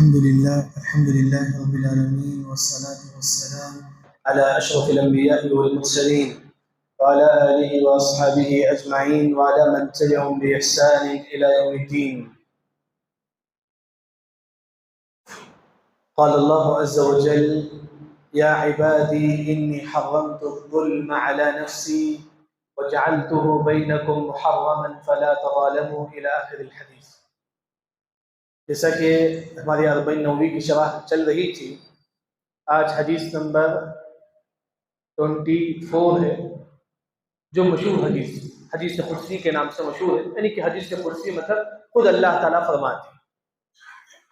الحمد لله رب العالمين والصلاة والسلام على أشرف الأنبياء والمرسلين وعلى آله وأصحابه أجمعين وعلى من تبعهم بإحسان إلى يوم الدين. قال الله عز وجل: يا عبادي إني حرمت الظلم على نفسي وجعلته بينكم محرما فلا تظالموا إلى آخر الحديث. جیسا کہ ہماری 40 نووی کی شرح چل رہی تھی، آج حدیث نمبر 24 ہے، جو مشہور حدیث قدسی کے نام سے مشہور ہے. یعنی کہ حدیث قدسی مطلب خود اللہ تعالیٰ فرماتے ہیں،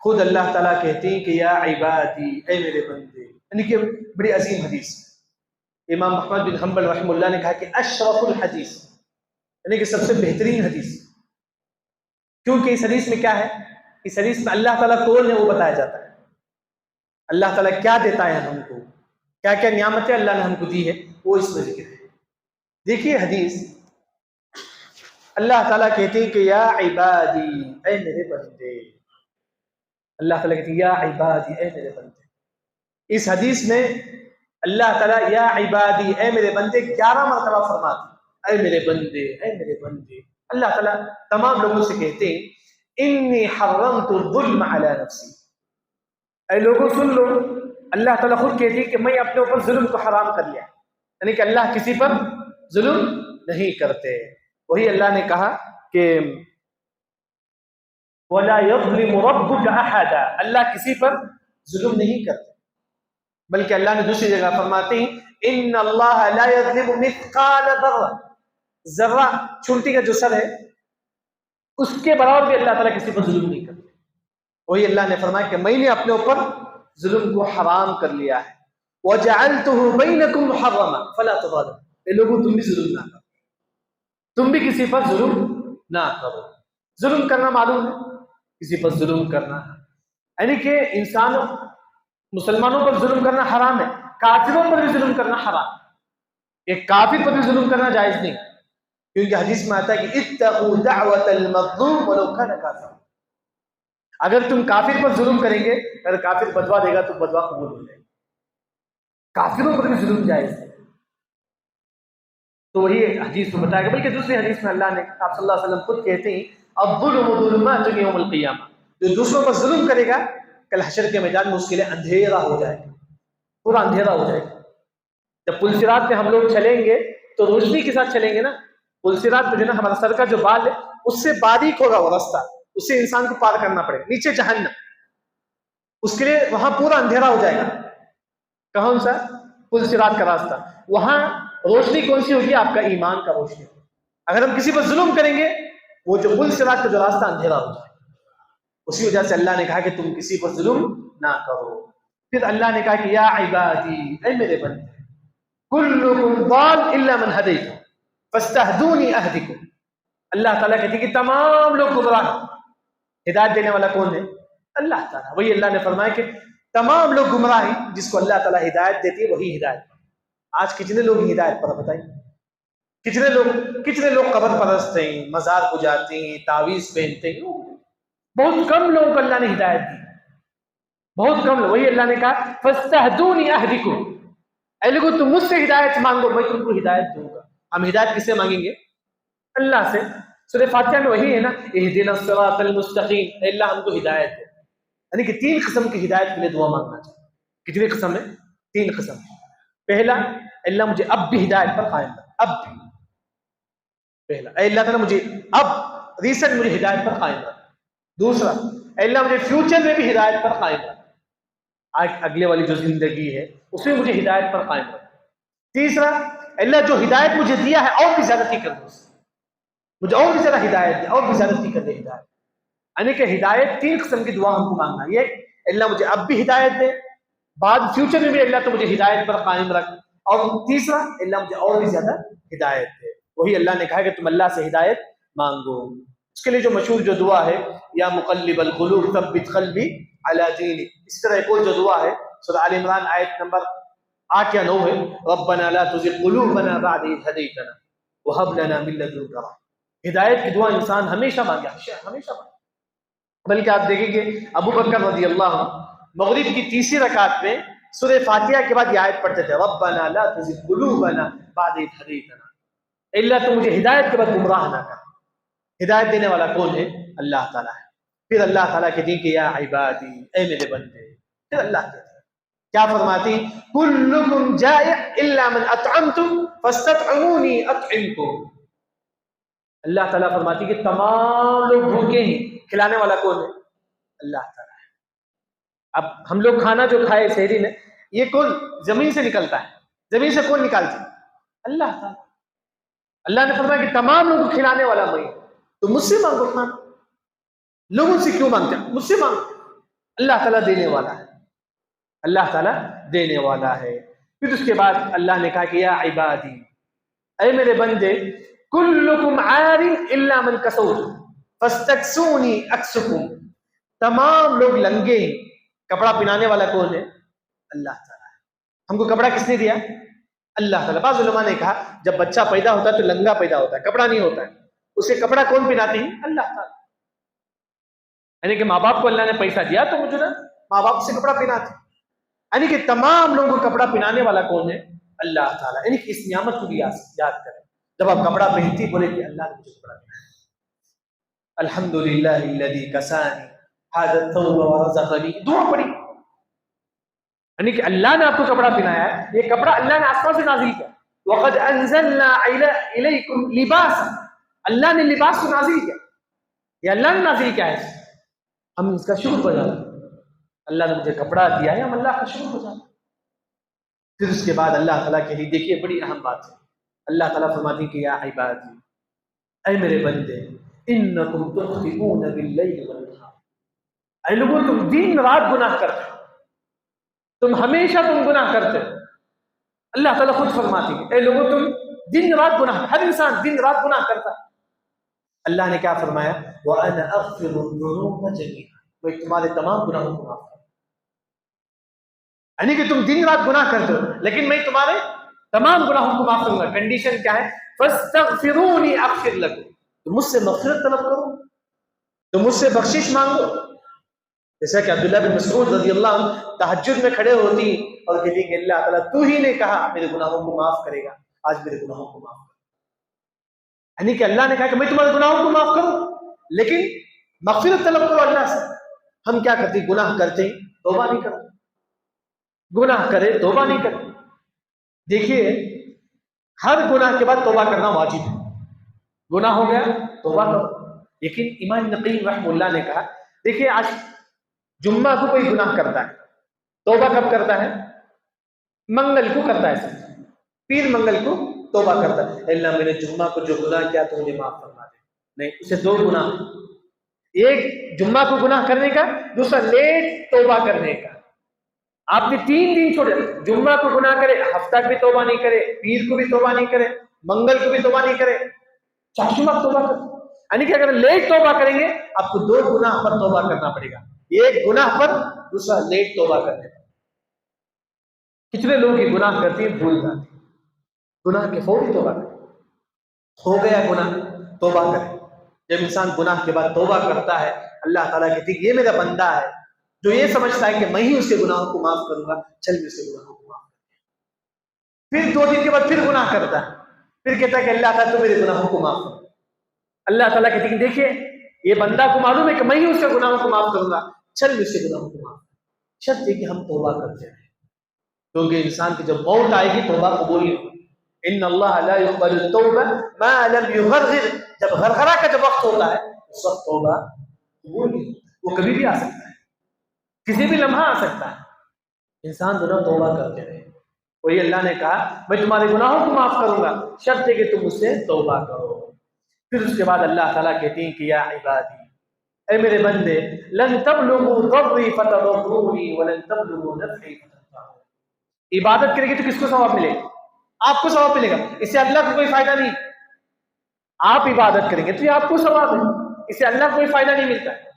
خود اللہ تعالیٰ کہتے ہیں کہ یا عبادی، اے میرے بندے. یعنی کہ بڑی عظیم حدیث. امام احمد بن حنبل رحمہ اللہ نے کہا کہ اشرف الحدیث، یعنی کہ سب سے بہترین حدیث. کیونکہ اس حدیث میں کیا ہے؟ اس حدیث میں اللہ تعالیٰ کون ہے وہ بتایا جاتا ہے. اللہ تعالیٰ کیا دیتا ہے ہم کو، کیا کیا نعمتیں اللہ نے ہم کو دی ہے، وہ اس میں ذکر ہے. دیکھیے حدیث، اللہ تعالیٰ کہتے ہیں کہ یا عبادی، اے میرے بندے. اللہ تعالیٰ کہتے ہیں یا عبادی، اے میرے بندے. اس حدیث میں اللہ تعالیٰ یا عبادی، اے میرے بندے 11 مرتبہ فرماتے ہیں. اے میرے بندے، اے میرے بندے. اللہ تعالیٰ تمام لوگوں سے کہتے ہیں انی حرمت الظلم علی نفسی. اے لوگوں سن لو، اللہ تعالیٰ خود کہتی ہے کہ میں اپنے اوپر ظلم کو حرام کر لیا. یعنی کہ اللہ کسی پر ظلم نہیں کرتے. وہی اللہ نے کہا کہ وَلَا يَظْلِمُ رَبُّكَ أَحَدًا، اللہ کسی پر ظلم نہیں کرتے. بلکہ اللہ نے دوسری جگہ فرماتے ہیں إِنَّ اللَّهَ لَا يَظْلِمُ مِثْقَالَ ذَرَّةٍ، ذرہ چونٹی کا جو سر ہے اس کے برابر بھی اللہ تعالیٰ کسی پر ظلم نہیں کرتے. وہی اللہ نے فرمایا کہ میں نے اپنے اوپر ظلم کو حرام کر لیا ہے. وَجَعَلْتُهُ بَيْنَكُمْ مُحَرَّمًا فَلَا تَظَالِمُوا. اے لوگوں تم بھی ظلم نہ کرو، تم بھی کسی پر ظلم نہ کرو. ظلم کرنا معلوم ہے، کسی پر ظلم کرنا، یعنی کہ انسانوں مسلمانوں پر ظلم کرنا حرام ہے، کافروں پر بھی ظلم کرنا حرام ہے. ایک کافر پر بھی ظلم کرنا جائز نہیں، کیونکہ حدیث میں آتا ہے کہ اتقوا دعوت المظلوم ولو کان کافرا. اگر تم کافر پر ظلم کریں گے، اگر کافر بدوا دے گا تو بدوا قبول ہو جائے گا. کافروں پر بھی ظلم جائز ہے. تو وہی حدیث میں بتایا گیا. بلکہ دوسری حدیث میں اللہ نے، آپ صلی اللہ علیہ وسلم خود کہتے ہیں الظلم ظلمات یوم القیامہ. جو دوسروں پر ظلم کرے گا کل حشر کے میدان میں اس کے لیے اندھیرا ہو جائے گا، پورا اندھیرا ہو جائے گا. جب پل صراط پہ ہم لوگ چلیں گے تو روشنی کے ساتھ چلیں گے نا. پل صراط پہ جو نا ہمارا سر کا جو بال ہے اس سے باریک ہوگا وہ راستہ، اس سے انسان کو پار کرنا پڑے گا. نیچے جہنم، اس کے لیے وہاں پورا اندھیرا ہو جائے گا. کون سا؟ پل صراط کا راستہ. وہاں روشنی کون سی ہوگی؟ آپ کا ایمان کا روشنی. اگر ہم کسی پر ظلم کریں گے وہ جو پل صراط کا جو راستہ اندھیرا ہو جائے گا. اسی وجہ سے اللہ نے کہا کہ تم کسی پر ظلم نہ کرو. پھر اللہ نے کہا کہ یا عبادی، اے میرے بندے، کلکم ضال الا من ہدیت فاستہدونی اہدکم. اللہ تعالیٰ کہتے ہیں کہ تمام لوگ گمراہ ہیں. ہدایت دینے والا کون ہے؟ اللہ تعالیٰ. وہی اللہ نے فرمایا کہ تمام لوگ گمراہ ہیں. جس کو اللہ تعالیٰ ہدایت دیتی ہے وہی ہدایت. آج کتنے لوگ ہدایت پر بتائیں؟ کتنے لوگ قبر پرست ہیں، مزار کو جاتے ہیں، تعویذ پہنتے ہیں. بہت کم لوگوں کو اللہ نے ہدایت دی، بہت کم لوگ. وہی اللہ نے کہا فاستہدونی اہدکم. اے لوگوں تم مجھ سے ہدایت مانگو، میں تم کو ہدایت دوں گا. ہم ہدایت کس سے مانگیں گے؟ اللہ سے. سورہ فاتحہ میں وہی ہے نا، اہدنا الصراط المستقیم. اے اللہ ہم کو ہدایت دے. یعنی کہ 3 قسم کی ہدایت کے لیے دعا مانگنا چاہیے. کتنی قسم ہے؟ 3 قسم. پہلا، اللہ مجھے اب بھی ہدایت پر قائم رکھ. اب بھی پہلا، اے اللہ تعالیٰ مجھے اب ریسنٹ مجھے ہدایت پر قائم رکھ. دوسرا، اے اللہ مجھے فیوچر میں بھی ہدایت پر قائم رکھ. اگلے والی جو زندگی ہے اس میں مجھے ہدایت پر قائم رکھ. تیسرا، اللہ جو ہدایت مجھے دیا ہے اور بھی زیادتی کر دو، مجھے اور بھی زیادہ ہدایت دے، اور بھی زیادتی کر دے ہدایت. یعنی کہ ہدایت 3 قسم کی دعا ہم کو مانگنا. یہ اللہ مجھے اب بھی ہدایت دے، بعد فیوچر میں بھی اللہ تو مجھے ہدایت پر قائم رکھ، اور تیسرا اللہ مجھے اور بھی زیادہ ہدایت دے. وہی اللہ نے کہا کہ تم اللہ سے ہدایت مانگو. اس کے لیے جو مشہور جو دعا ہے یا مقلب القلوب ثبت قلبی علی دینک. اس طرح ایک اور جو دعا ہے سورہ آل عمران آیت نمبر 8 یا 9 ہے، ربنا لا تزغ قلوبنا بعد اذ ہدیتنا وہب لنا من لدنک رحمۃ. ہدایت کی دعا انسان ہمیشہ مانگے، ہمیشہ مانگے. بلکہ آپ دیکھیں کہ ابو بکر رضی اللہ عنہ مغرب کی تیسری رکعت میں سورہ فاتحہ کے بعد یہ آیت پڑھتے تھے، ربنا لا تزغ قلوبنا بعد إذ هديتنا، اللہ تو مجھے ہدایت کے بعد گمراہ نہ کر۔ ہدایت دینے والا کون ہے؟ اللہ تعالیٰ ہے۔ پھر اللہ تعالیٰ کہتے ہیں کہ یا عبادی، اے میرے بندے۔ پھر اللہ کہتے ہیں کیا فرماتی؟ کلکم جائع الا من اطعمت فاستطعمونی اطعمکم۔ اللہ تعالیٰ فرماتی کہ تمام لوگ بھوکے ہیں، کھلانے والا کون ہے؟ اللہ تعالیٰ ہے۔ اب ہم لوگ کھانا جو کھائے سحری میں، یہ کون زمین سے نکلتا ہے؟ زمین سے کون نکالتا ہے؟ اللہ تعالیٰ۔ اللہ نے فرمایا کہ تمام لوگوں کو کھلانے والا میں، تو مجھ سے مانگو کھانا۔ لوگوں سے کیوں مانگتے ہیں؟ مجھ سے مانگو۔ اللہ تعالیٰ دینے والا ہے، اللہ تعالیٰ دینے والا ہے۔ پھر اس کے بعد اللہ نے کہا کہ یا عبادی، اے میرے بندے، کلکم عار الا من کسوت فاستکسونی اکسکم، تمام لوگ لنگے ہیں، کپڑا پہنانے والا کون ہے؟ اللہ تعالیٰ ہے۔ ہم کو کپڑا کس نے دیا؟ اللہ تعالیٰ۔ بعض علماء نے کہا جب بچہ پیدا ہوتا ہے تو لنگا پیدا ہوتا ہے، کپڑا نہیں ہوتا ہے، اسے کپڑا کون پہناتے ہیں؟ اللہ تعالیٰ۔ یعنی کہ ماں باپ کو اللہ نے پیسہ دیا تو مجھے نا ماں باپ سے کپڑا پہناتے، یعنی کہ تمام لوگوں کو کپڑا پہنانے والا کون ہے؟ اللہ تعالیٰ۔ یعنی کہ اس نعمت کو بھی یاد کریں، جب آپ کپڑا پہنتی بولے کہ اللہ نے مجھے کپڑا پہنایا، الحمدللہ الذی کسانی هذا الثوب ورزقنی، دعا پڑھی، یعنی کہ اللہ نے آپ کو کپڑا پہنایا ہے، یہ کپڑا اللہ نے آسمان سے نازل کیا۔ وقد انزلنا الیکم لباسا، اللہ نے لباس کو نازل کیا، یہ اللہ نے نازل کیا ہے، ہم اس کا شکر گزار ہیں۔ اللہ نے مجھے کپڑا دیا ہے، ہم اللہ کا شکر گزار ہیں۔ پھر اس کے بعد اللہ تعالیٰ کہتی، دیکھیے بڑی اہم بات ہے، اللہ تعالیٰ فرماتی کہ یا عبادی، اے میرے بندے، انکم تخطئون باللیل والنہار، اے لوگوں تم دن رات گناہ کرتے ہو، تم ہمیشہ گناہ کرتے ہو۔ اللہ تعالیٰ خود فرماتی ہے اے لوگوں تم دن رات گناہ، ہر انسان دن رات گناہ کرتا ہے۔ اللہ نے کیا فرمایا؟ وَأَنَا أَغْفِرُ الذُّنُوبَ جَمِيعًا، میں تمہارے تمام گناہوں کو معاف کروں، یعنی کہ تم دن رات گناہ کرتے ہو لیکن میں تمہارے تمام گناہوں کو معاف کروں گا۔ کنڈیشن کیا ہے؟ فَاسْتَغْفِرُونِي أَغْفِرْ لَكُمْ، تم مجھ سے مغفرت طلب کرو، تم مجھ سے بخشش مانگو۔ جیسا کہ عبداللہ بن مسعود رضی اللہ عنہ تہجد میں کھڑے ہوتی اور کہتی کہ اللہ تعالیٰ تو ہی نے کہا میرے گناہوں کو معاف کرے گا، آج میرے گناہوں کو معاف کرے، یعنی کہ اللہ نے کہا کہ میں تمہارے گناہوں کو معاف کروں لیکن مغفرت طلب کرو اللہ سے۔ ہم کیا کرتے؟ گناہ کرتے توبہ نہیں کرتے، گناہ کرے توبہ نہیں کرتے۔ دیکھیے ہر گناہ کے بعد توبہ کرنا واجب ہے، گناہ ہو گیا توبہ کرو، لیکن امام نقی رحمہ اللہ نے کہا دیکھیے آج جمعہ کو کوئی گناہ کرتا ہے، توبہ کب کرتا ہے؟ منگل کو کرتا ہے، پیر منگل کو توبہ کرتا ہے، اللہ میں نے جمعہ کو جو گناہ کیا تو مجھے معاف فرما دے۔ نہیں، اسے دو گناہ، ایک جمعہ کو گناہ کرنے کا، دوسرا لیٹ توبہ کرنے کا۔ آپ نے 3 دن چھوڑے، جمعہ کو گناہ کرے، ہفتہ بھی توبہ نہیں کرے، پیر کو بھی توبہ نہیں کرے، منگل کو بھی توبہ نہیں کرے، چاشمہ توبہ کرے، یعنی کہ اگر لیٹ توبہ کریں گے آپ کو 2 گناہ پر توبہ کرنا پڑے گا، ایک گناہ پر، دوسرا لیٹ توبہ کرنے پر۔ کتنے لوگ یہ گناہ کرتے ہیں بھول جاتے ہیں، گناہ کے فوری توبہ کریں، ہو گیا گناہ توبہ کریں۔ جب انسان گناہ کے بعد توبہ کرتا ہے اللہ تعالیٰ کہتے ہیں یہ میرا بندہ ہے جو یہ سمجھتا ہے کہ میں ہی اس کے گناہوں کو معاف کروں گا، چل میں اس کے گناہوں کو معاف کروں۔ پھر 2 دن کے بعد پھر گناہ کرتا ہے، پھر کہتا ہے کہ اللہ تعالیٰ تو میرے گناہوں کو معاف کرو۔ اللہ تعالیٰ کہتے ہیں دیکھیے یہ بندہ کو معلوم ہے کہ میں ہی اس کے گناہوں کو معاف کروں گا، چل میں اس کے گناہوں کو معاف کروں۔ شرط یہ کہ ہم توبہ کرتے ہیں، کیونکہ انسان کی جب موت آئے گی توبہ قبول نہیں ہوگی۔ ان اللہ لا يقبل التوبہ ما لم يغرغر، جب غرغرہ کا جب وقت ہوتا ہے اس وقت توبہ قبول نہیں ہوتا، وہ کبھی بھی آ سکتا ہے، کسی بھی لمحہ آ سکتا ہے۔ انسان دونوں توبہ کرتے رہے، وہی اللہ نے کہا میں تمہارے گناہوں کو معاف کروں گا، شرط ہے کہ تم مجھ سے توبہ کرو۔ پھر اس کے بعد اللہ تعالیٰ کہتے ہیں کہ یا عبادی، اے میرے بندے، لن تبلغوا ضرری فتضرونی ولن تبلغوا نفعی فتنفعون، عبادت کریں گے تو کس کو ثواب ملے گا؟ آپ کو ثواب ملے گا، اس سے اللہ کو کوئی فائدہ نہیں۔ آپ عبادت کریں گے تو یہ آپ کو ثواب ہے، اس سے اللہ کو کوئی فائدہ نہیں ملتا ہے۔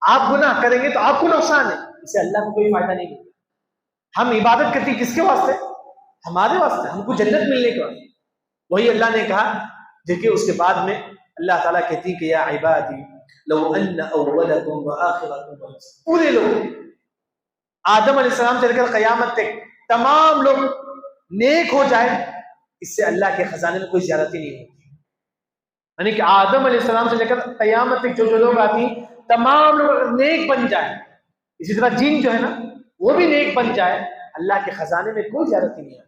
آپ گناہ کریں گے تو آپ کو نقصان ہے، اس سے اللہ کو کوئی فائدہ نہیں ملتا۔ ہم عبادت کرتے ہیں کس کے واسطے؟ ہمارے واسطے، ہم کو جنت ملنے کے واسطے۔ وہی اللہ نے کہا، دیکھیے اس کے بعد میں اللہ تعالیٰ کہتی کہ یا عبادی لو ان اولکم وآخرکم وانسکم، پورے لوگ آدم علیہ السلام سے لے کر قیامت تک تمام لوگ نیک ہو جائے، اس سے اللہ کے خزانے میں کوئی زیادتی نہیں ہوتی. یعنی کہ آدم علیہ السلام سے لے کر قیامت تک جو لوگ آتی ہیں تمام لوگ اگر نیک بن جائے، اسی طرح جن جو ہے نا وہ بھی نیک بن جائے، اللہ کے خزانے میں کوئی زیادتی نہیں آتی.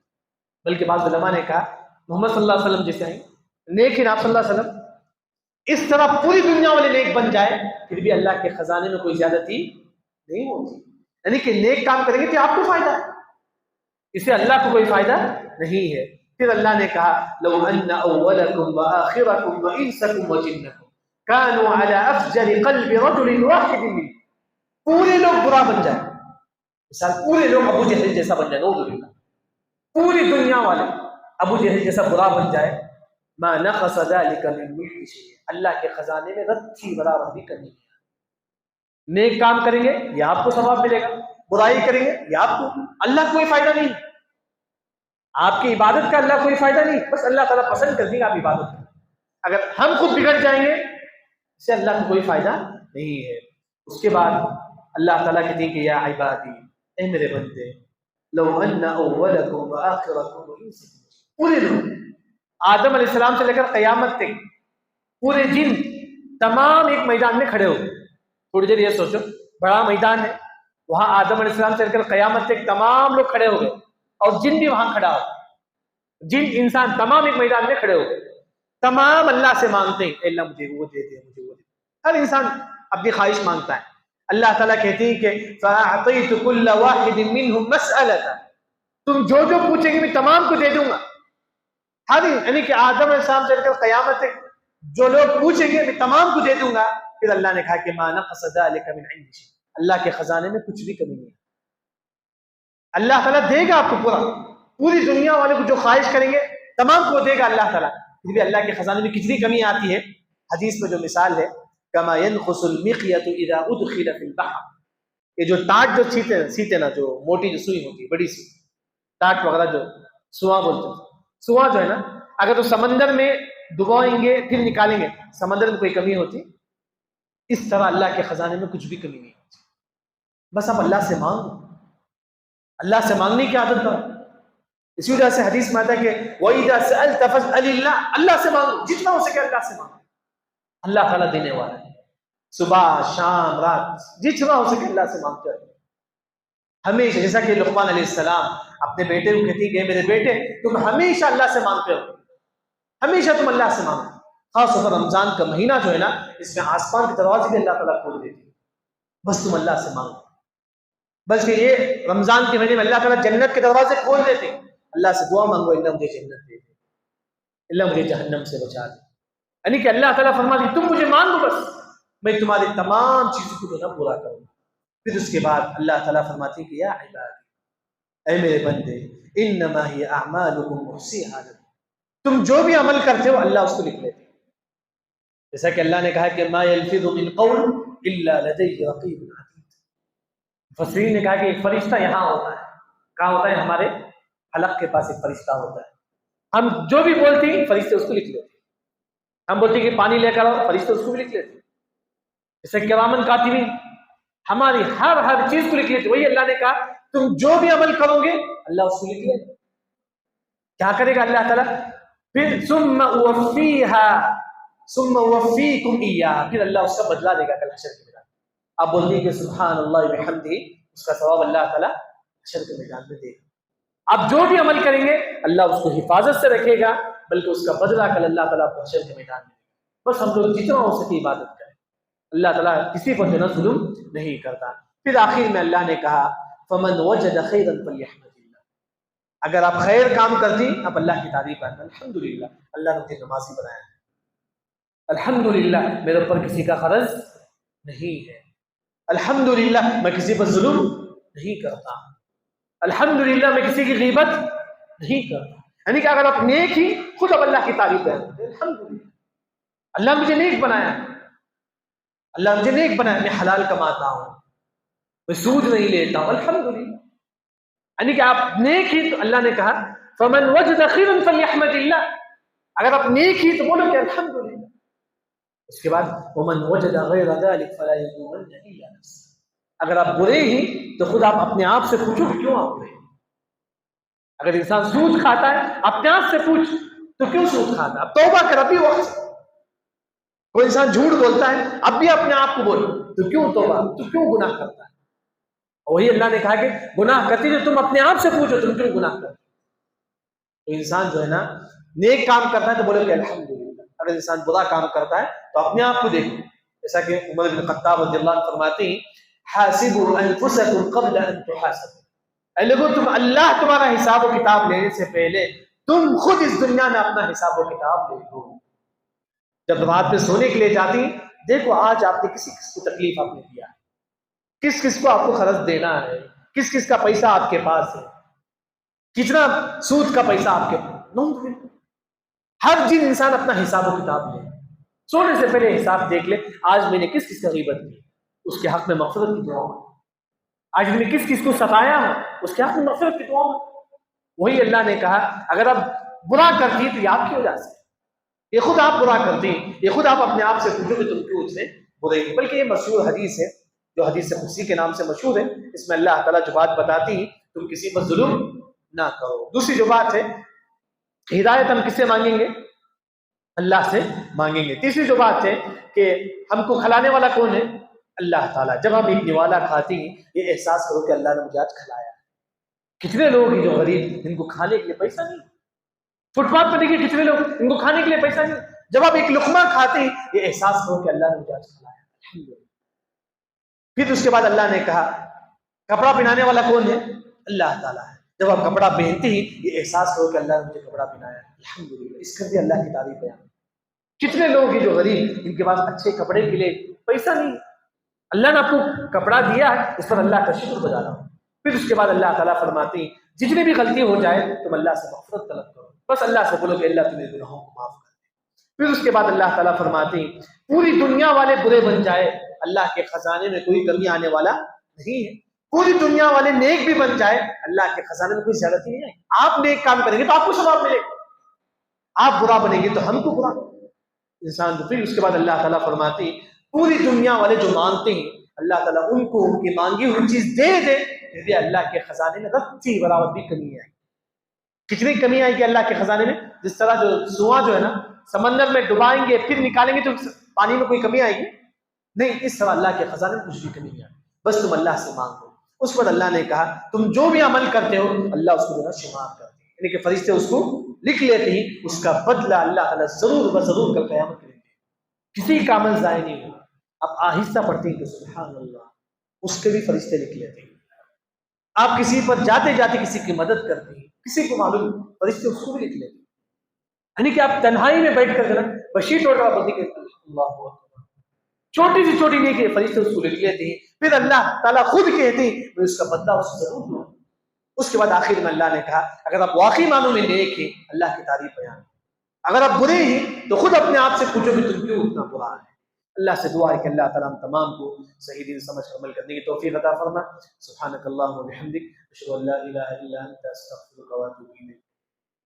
بلکہ بعض علماء نے کہا محمد صلی اللہ علیہ وسلم جیسے ہیں نیک ہی آپ صلی اللہ علیہ وسلم اس طرح پوری دنیا والے نیک بن جائے پھر بھی اللہ کے خزانے میں کوئی زیادتی نہیں ہوتی. یعنی کہ نیک کام کریں گے تو آپ کو فائدہ ہے، اسے اللہ کو کوئی فائدہ نہیں ہے. پھر اللہ نے کہا لو ان اولکم وآخرکم وانسکم وجنکم كانوا على افجر قلب رجل واحد منکم، پورے لوگ برا بن جائیں، مثال پورے لوگ ابو جہل جیسا بن جائے، نعوذ باللہ پوری دنیا والے ابو جہل جیسا برا بن جائے، ما نقص ذلك من ملک شیء، اللہ کے خزانے میں رتی برابر بھی کرنی ہے. نیک کام کریں گے یہ آپ کو ثواب ملے گا، برائی کریں گے یہ آپ کو، اللہ کو کوئی فائدہ نہیں، آپ کی عبادت کا اللہ کوئی فائدہ نہیں، بس اللہ تعالیٰ پسند کر دیں گے آپ عبادت کریں. اگر ہم خود بگڑ جائیں گے اس سے اللہ کو کوئی فائدہ نہیں ہے. اس کے بعد اللہ تعالیٰ کہتے ہیں کہ یا عبادی، اے میرے بندے، لو ان اولکم وآخرکم وانسکم، پورے لوگ آدم علیہ السلام سے لے کر قیامت تک پورے جن تمام ایک میدان میں کھڑے ہو گئے. تھوڑی دیر یہ سوچو، بڑا میدان ہے، وہاں آدم علیہ السلام سے لے کر قیامت تک تمام لوگ کھڑے ہو گئے اور جن بھی وہاں کھڑا ہو، جن انسان تمام ایک میدان میں کھڑے ہو گئے، تمام اللہ سے مانگتے ہیں اے اللہ مجھے وہ دے دے، مجھے وہ دے. ہر انسان اپنی خواہش مانگتا ہے. اللہ تعالیٰ کہتے ہیں کہ فَأَعْطَيْتُ كُلَّ وَاحِدٍ مِّنْهُمْ مَسْأَلَةً، تم جو جو پوچھیں گے میں تمام کو دے دوں گا. ہر یعنی کہ آدم علیہ السلام سے لے کر قیامت تک جو لوگ پوچھیں گے میں تمام کو دے دوں گا. پھر اللہ نے کہا کہ مَا نَقَصَ ذَلِكَ مِنْ عِنْدِ شَيْءٍ، اللہ کے خزانے میں کچھ بھی کمی نہیں ہے. اللہ تعالیٰ دے گا آپ کو پورا، پوری دنیا والے کو جو خواہش کریں گے تمام کو دے گا اللہ تعالیٰ. پھر بھی اللہ کے خزانے میں کتنی کمی آتی ہے. حدیث میں جو مثال ہے کما ينقص المخيط اذا ادخل في البحر، یہ جو ٹاٹ جو سیتے نا، جو موٹی جو سوئی ہوتی ہے، بڑی سوئی ٹاٹ وغیرہ جو سواں بولتے ہیں، سواں جو ہے نا اگر تو سمندر میں ڈبوئیں گے پھر نکالیں گے سمندر میں کوئی کمی ہوتی؟ اس طرح اللہ کے خزانے میں کچھ بھی کمی نہیں ہوتی. بس آپ اللہ سے مانگو، اللہ سے مانگنے کی عادت کرو. اسی وجہ سے حدیث میں آتا ہے کہ وَإِذَا سَأَلْتَ فَاسْأَلِ اللَّهَ، اللہ سے مانگو، جتنا ہو سکے اللہ سے مانگو، اللہ تعالیٰ دینے والا ہے. صبح شام رات جتنا ہو سکے اللہ سے مانگتے رہو ہمیشہ. جیسا کہ لقمان علیہ السلام اپنے بیٹے کو کہتی کہ میرے بیٹے تم ہمیشہ اللہ سے مانگتے ہو، ہمیشہ تم اللہ سے مانگو. خاص طور پر رمضان کا مہینہ جو ہے نا اس میں آسمان کے دروازے بھی اللہ تعالیٰ کھول دیتے ہیں، بس تم اللہ سے مانگو. بلکہ یہ رمضان کے مہینے میں اللہ تعالیٰ جنت کے دروازے کھول دیتے ہیں. اللہ سے دعا مانگو اللہ مجھے جنت دے دے، اللہ مجھے جہنم سے بچا دے. یعنی کہ اللہ تعالیٰ فرماتے تم مجھے مانگو بس میں تمہاری تمام چیزوں کو جو ہے پورا کروں. پھر اس کے بعد اللہ تعالیٰ فرماتے کہ یا عبادی، اے میرے بندے، انما ہی اعمالکم احصیھا لکم، تم جو بھی عمل کرتے ہو اللہ اس کو لکھ لیتے. جیسا کہ اللہ نے کہا کہ ما یلفظ من قول الا لدیہ رقیب عتید. مفسرین نے کہا کہ ایک فرشتہ یہاں ہوتا ہے. کہاں ہوتا ہے؟ ہمارے حلق کے پاس ایک فرشتہ ہوتا ہے. ہم جو بھی بولتے ہیں فرشتے اس کو لکھ لیتے. ہم بولتے ہیں کہ پانی لے کر آؤ، فرشتے اس کو بھی لکھ لیتے. جیسے کرامن کاتبین ہماری ہر چیز کو لکھ لیتے. وہی اللہ نے کہا تم جو بھی عمل کرو گے اللہ اس کو لکھ لے. کیا کرے گا اللہ تعالیٰ؟ پھر ثم اوفیکم ایاہ، پھر اللہ اس کا بدلہ دے گا کل حشر کے میدان. آپ بولتے ہیں کہ سبحان اللہ بحمدہ، اس کا ثواب اللہ تعالیٰ حشر کے میدان میں دے گا. آپ جو بھی عمل کریں گے اللہ اس کو حفاظت سے رکھے گا، بلکہ اس کا بدلہ کل اللہ تعالیٰ کو حشر کے میدان میں دے گا. بس ہم لوگ جتنا ہو سکے عبادت کریں. اللہ تعالیٰ کسی پر جو ظلم نہیں کرتا. پھر آخر میں اللہ نے کہا فمن وجد خیرا فلیحمد اللہ، اگر آپ خیر کام کرتی آپ اللہ کی تعریف کریں. الحمدللہ اللہ نے مجھے نمازی بنایا ہے، الحمدللہ میرے اوپر کسی کا قرض نہیں ہے، الحمدللہ میں کسی پر ظلم نہیں کرتا، الحمدللہ میں کسی کی غیبت نہیں کرتا. یعنی کہ اگر آپ نیک ہی خود اب اللہ کی تعریف کریں الحمدللہ اللہ مجھے نیک بنایا ہے، اللہ مجھے نیک بنایا، میں حلال کماتا ہوں، میں سود نہیں لیتا ہوں، الحمدللہ. یعنی کہ آپ نیک ہی تو اللہ نے کہا فمن وجد خیرا فلیحمد اللہ، اگر آپ نیک ہی تو بولو کہ الحمدللہ. اس کے بعد ومن وجد غیر ذلك فلا يلومن الا نفسه، اگر آپ برے ہی تو خود آپ اپنے آپ سے پوچھو کہ کیوں آپ برے ہیں۔ اگر انسان سود کھاتا ہے اپنے آپ سے پوچھ تو کیوں سود کھاتا ہے، اب توبہ کر ابھی وقت۔ کوئی انسان جھوٹ بولتا ہے اب بھی اپنے آپ کو بولو تو کیوں توبہ، تو کیوں گناہ کرتا ہے۔ وہی اللہ نے کہا کہ گناہ کرتی جو تم اپنے آپ سے پوچھو تم کیوں گناہ کرتے۔ تو انسان جو ہے نا نیک کام کرتا ہے تو بولے کہ الحمدللہ، اگر انسان برا کام کرتا ہے تو اپنے آپ کو دیکھو، جیسا کہ عمر بن خطاب رضی اللہ عنہ فرماتے ہیں حاسبوا انفسکم قبل ان تحاسبوا، اے لوگو تم اللہ تمہارا حساب و کتاب لینے سے پہلے تم خود اس دنیا میں اپنا حساب و کتاب لے لو۔ جب رات میں سونے کے لیے جاتی دیکھو آج آپ نے کسی کس کو تکلیف آپ نے دیا ہے، کس کس کو آپ کو قرض دینا ہے، کس کس کا پیسہ آپ کے پاس ہے، کتنا سود کا پیسہ آپ کے پاس۔ ہر دن انسان اپنا حساب و کتاب لے، سونے سے پہلے حساب دیکھ لے آج میں نے کس کس کا غیبت کی، اس کے حق میں مغفرت کی دعا ہوں، آج میں نے کس کس کو ستایا ہوں، اس کے حق میں مغفرت کی دعا ہوں۔ وہی اللہ نے کہا اگر آپ برا کرتی تو یہ آپ کی وجہ سے، یہ خود آپ برا کرتی، یہ خود آپ اپنے آپ سے پوچھو کہ تم کیوں اس سے برے ہیں۔ بلکہ یہ مشہور حدیث ہے جو حدیث قدسی کے نام سے مشہور ہے، اس میں اللہ تعالیٰ جو بات بتاتی ہے تم کسی پر ظلم نہ کرو۔ دوسری جو بات ہے ہدایت ہم کس سے مانگیں گے، اللہ سے مانگیں گے۔ تیسری جو بات ہے کہ ہم کو کھلانے والا کون ہے، اللہ تعالیٰ۔ جب ہم ایک نوالا کھاتی ہیں یہ احساس کرو کہ اللہ نے مجھے آج کھلایا۔ کتنے لوگ ہیں جو غریب جن کو کھانے کے لیے پیسہ نہیں، فٹ پاتھ پر دیکھیے کتنے لوگ ان کو کھانے کے لیے پیسہ نہیں، جب آپ ایک لقمہ کھاتے ہیں یہ احساس کرو کہ اللہ نے مجھے آج کھلایا الحمدللہ۔ پھر اس کے بعد اللہ نے کہا کپڑا پہنانے والا کون ہے، اللہ تعالیٰ ہے۔ جب آپ کپڑا پہنتے ہی یہ احساس کرو کہ اللہ نے مجھے کپڑا پہنایا الحمدللہ، اس کر بھی اللہ کی تعریف بیان۔ کتنے لوگ ہیں جو غریب ان کے پاس اچھے کپڑے کے لیے پیسہ نہیں، اللہ نے آپ کو کپڑا دیا ہے اس پر اللہ کا شکر گزار رہا ہوں۔ پھر اس کے بعد اللہ تعالیٰ فرماتے ہیں جتنی بھی غلطی ہو جائے تم اللہ سے مغفرت طلب کرو، بس اللہ سے بولو کہ اللہ تمہیں گناہوں کو معاف کر دے۔ پھر اس کے بعد اللہ تعالیٰ فرماتے ہیں پوری دنیا والے برے بن جائے اللہ کے خزانے میں کوئی کمی آنے والا نہیں ہے، پوری دنیا والے نیک بھی بن جائے اللہ کے خزانے میں کوئی زیادتی نہیں ہے۔ آپ نیک کام کریں گے تو آپ کو ثواب ملے گا، آپ برا بنیں گے تو ہم کو برا انسان۔ پھر اس کے بعد اللہ تعالیٰ فرماتے ہیں پوری دنیا والے جو مانگتے ہیں اللہ تعالیٰ ان کو ان کی مانگی ہوئی چیز دے دے، پھر بھی اللہ کے خزانے میں رتی برابر بھی کمی آئی۔ کتنی کمی آئی کہ اللہ کے خزانے میں، جس طرح جو سواں جو ہے نا سمندر میں ڈبائیں گے پھر نکالیں گے تو پانی میں کوئی کمی آئے گی نہیں، اس طرح اللہ کے خزانے میں کچھ بھی کمی نہیں آئی، بس تم اللہ سے مانگو۔ اس پر اللہ نے کہا تم جو بھی عمل کرتے ہو اللہ اس کو جو ہے شمار کرتے ہیں، یعنی کہ فرشتے اس کو لکھ لیتے ہیں، اس کا بدلہ اللہ تعالیٰ ضرور بضرور کل قیامت کریں گے، کسی کا عمل ضائع نہیں ہوگا۔ اب آہستہ پڑھتے ہیں کہ سبحان اللہ، اس کے بھی فرشتے لکھ لیتے ہیں۔ آپ کسی پر جاتے جاتے کسی کی مدد کرتے ہیں، کسی کو معلوم فرشتے اس کو بھی لکھ لیتے ہیں، یعنی کہ آپ تنہائی میں بیٹھ کر بشیر ٹوٹ رہا بندی کہتے ہیں اللہ اکبر، چھوٹی سی چھوٹی نیکی فرشتے اس کو لکھ لیتے ہیں، پھر اللہ تعالیٰ خود کہتے ہیں میں اس کا بدلہ اس کو ضرور دوں۔ اس کے بعد آخر میں اللہ نے کہا اگر آپ واقعی معنوں میں نیک ہیں اللہ کی تعریف بیان، اگر آپ برے ہیں تو خود اپنے آپ سے پوچھو کہ تم کیوں اتنا برا ہے۔ اللہ سے دعا ہے کہ اللہ تعالیٰ ہم تمام کو صحیح دین سمجھ کر عمل کرنے کی توفیق عطا فرما۔ سبحانک اللہم و بحمدک، اشہد ان لا الہ الا انت، استغفرک و اتوب الیک۔